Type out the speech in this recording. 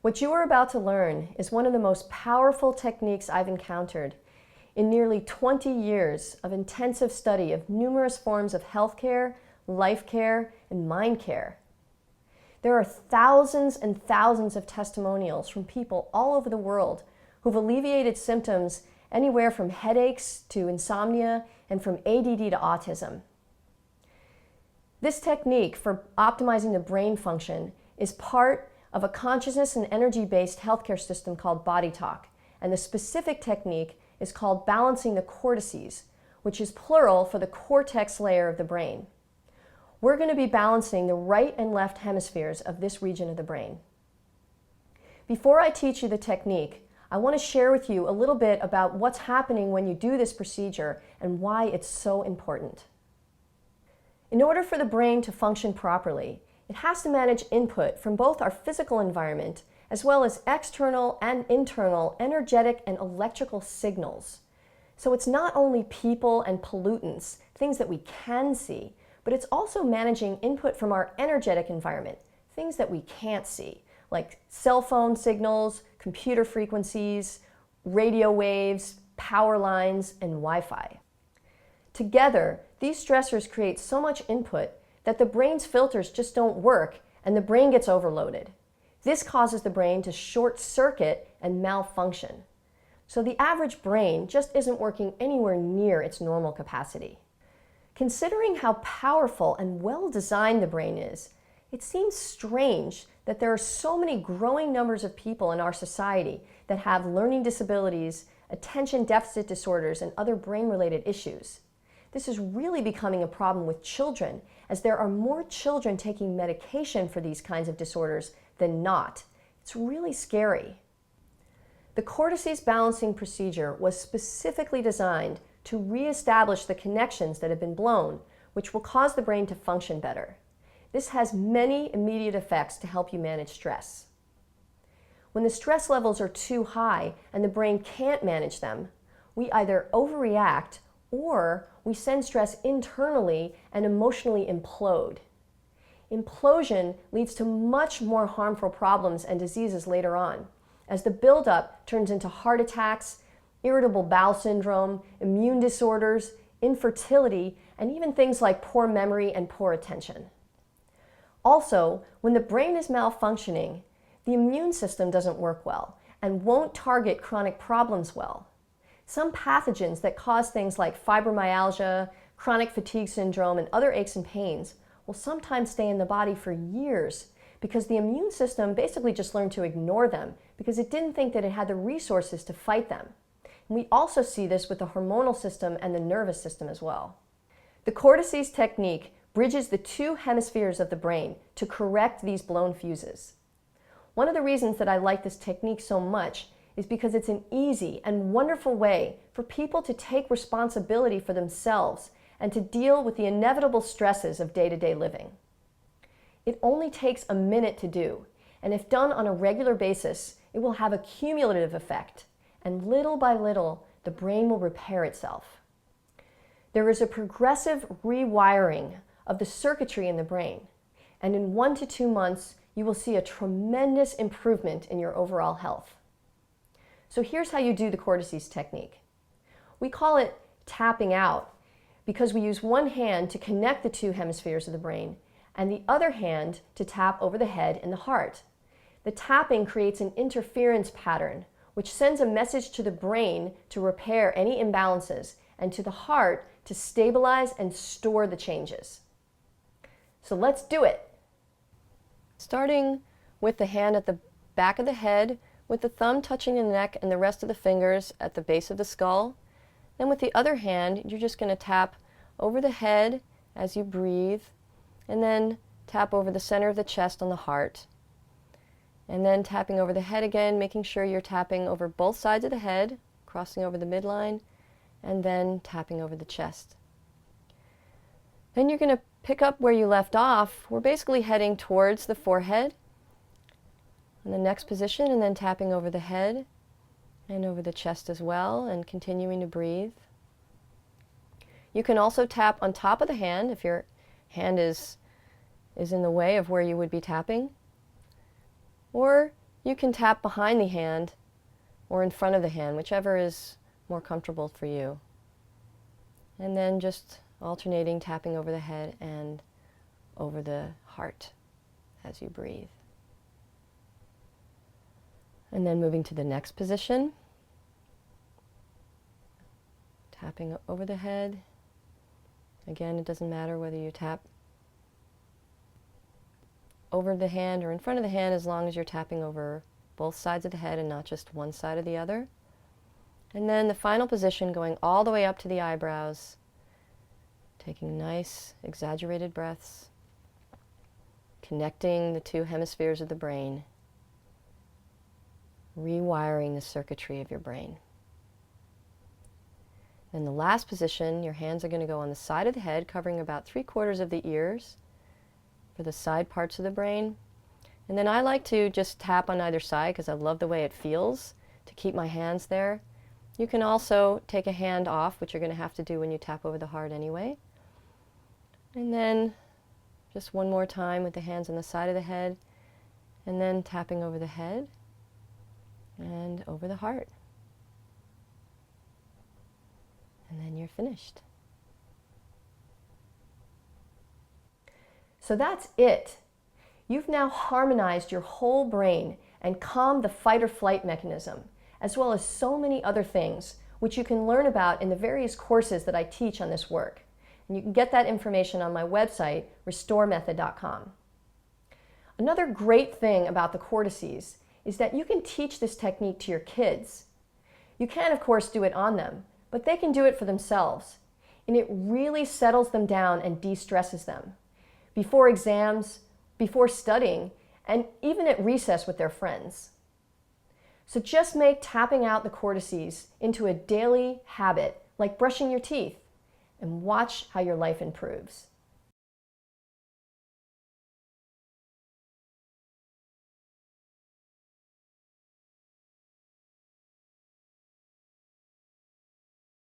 What you are about to learn is one of the most powerful techniques I've encountered in nearly 20 years of intensive study of numerous forms of healthcare, life care, and mind care. There are thousands and thousands of testimonials from people all over the world who've alleviated symptoms anywhere from headaches to insomnia and from ADD to autism. This technique for optimizing the brain function is part of a consciousness and energy-based healthcare system called BodyTalk, and the specific technique is called balancing the cortices, which is plural for the cortex layer of the brain. We're going to be balancing the right and left hemispheres of this region of the brain. Before I teach you the technique, I want to share with you a little bit about what's happening when you do this procedure and why it's so important. In order for the brain to function properly, it has to manage input from both our physical environment as well as external and internal energetic and electrical signals. So it's not only people and pollutants, things that we can see, but it's also managing input from our energetic environment, things that we can't see, like cell phone signals, computer frequencies, radio waves, power lines, and Wi-Fi. Together, these stressors create so much input that the brain's filters just don't work and the brain gets overloaded. This causes the brain to short circuit and malfunction. So the average brain just isn't working anywhere near its normal capacity. Considering how powerful and well-designed the brain is, it seems strange that there are so many growing numbers of people in our society that have learning disabilities, attention deficit disorders, and other brain-related issues. This is really becoming a problem with children, as there are more children taking medication for these kinds of disorders than not. It's really scary. The Cortices balancing procedure was specifically designed to reestablish the connections that have been blown, which will cause the brain to function better. This has many immediate effects to help you manage stress. When the stress levels are too high and the brain can't manage them, we either overreact or we send stress internally and emotionally implode. Implosion leads to much more harmful problems and diseases later on, as the buildup turns into heart attacks, irritable bowel syndrome, immune disorders, infertility, and even things like poor memory and poor attention. Also, when the brain is malfunctioning, the immune system doesn't work well and won't target chronic problems well. Some pathogens that cause things like fibromyalgia, chronic fatigue syndrome, and other aches and pains will sometimes stay in the body for years because the immune system basically just learned to ignore them because it didn't think that it had the resources to fight them. And we also see this with the hormonal system and the nervous system as well. The Cortices technique bridges the two hemispheres of the brain to correct these blown fuses. One of the reasons that I like this technique so much is because it's an easy and wonderful way for people to take responsibility for themselves and to deal with the inevitable stresses of day-to-day living. It only takes a minute to do, and if done on a regular basis, it will have a cumulative effect, and little by little, the brain will repair itself. There is a progressive rewiring of the circuitry in the brain, and in 1 to 2 months, you will see a tremendous improvement in your overall health. So here's how you do the Cortices technique. We call it tapping out because we use one hand to connect the two hemispheres of the brain and the other hand to tap over the head and the heart. The tapping creates an interference pattern which sends a message to the brain to repair any imbalances and to the heart to stabilize and store the changes. So let's do it. Starting with the hand at the back of the head, with the thumb touching the neck and the rest of the fingers at the base of the skull. Then with the other hand, you're just going to tap over the head as you breathe, and then tap over the center of the chest on the heart. And then tapping over the head again, making sure you're tapping over both sides of the head, crossing over the midline, and then tapping over the chest. Then you're going to pick up where you left off. We're basically heading towards the forehead in the next position, and then tapping over the head and over the chest as well, and continuing to breathe. You can also tap on top of the hand if your hand is in the way of where you would be tapping. Or You can tap behind the hand or in front of the hand, whichever is more comfortable for you. And then just alternating tapping over the head and over the heart as you breathe. And then moving to the next position, tapping over the head. Again, it doesn't matter whether you tap over the hand or in front of the hand, as long as you're tapping over both sides of the head and not just one side or the other. And then the final position, going all the way up to the eyebrows, taking nice exaggerated breaths, connecting the two hemispheres of the brain, rewiring the circuitry of your brain. In the last position, your hands are going to go on the side of the head, covering about 3/4 of the ears for the side parts of the brain. And then I like to just tap on either side because I love the way it feels to keep my hands there. You can also take a hand off, which you're going to have to do when you tap over the heart anyway. And then just one more time with the hands on the side of the head, and then tapping over the head and over the heart. And then you're finished. So that's it. You've now harmonized your whole brain and calmed the fight or flight mechanism, as well as so many other things, which you can learn about in the various courses that I teach on this work. And you can get that information on my website, restoremethod.com. Another great thing about the Cortices is that you can teach this technique to your kids. You can, of course, do it on them, but they can do it for themselves. And it really settles them down and de-stresses them. Before exams, before studying, and even at recess with their friends. So just make tapping out the Cortices into a daily habit, like brushing your teeth, and watch how your life improves.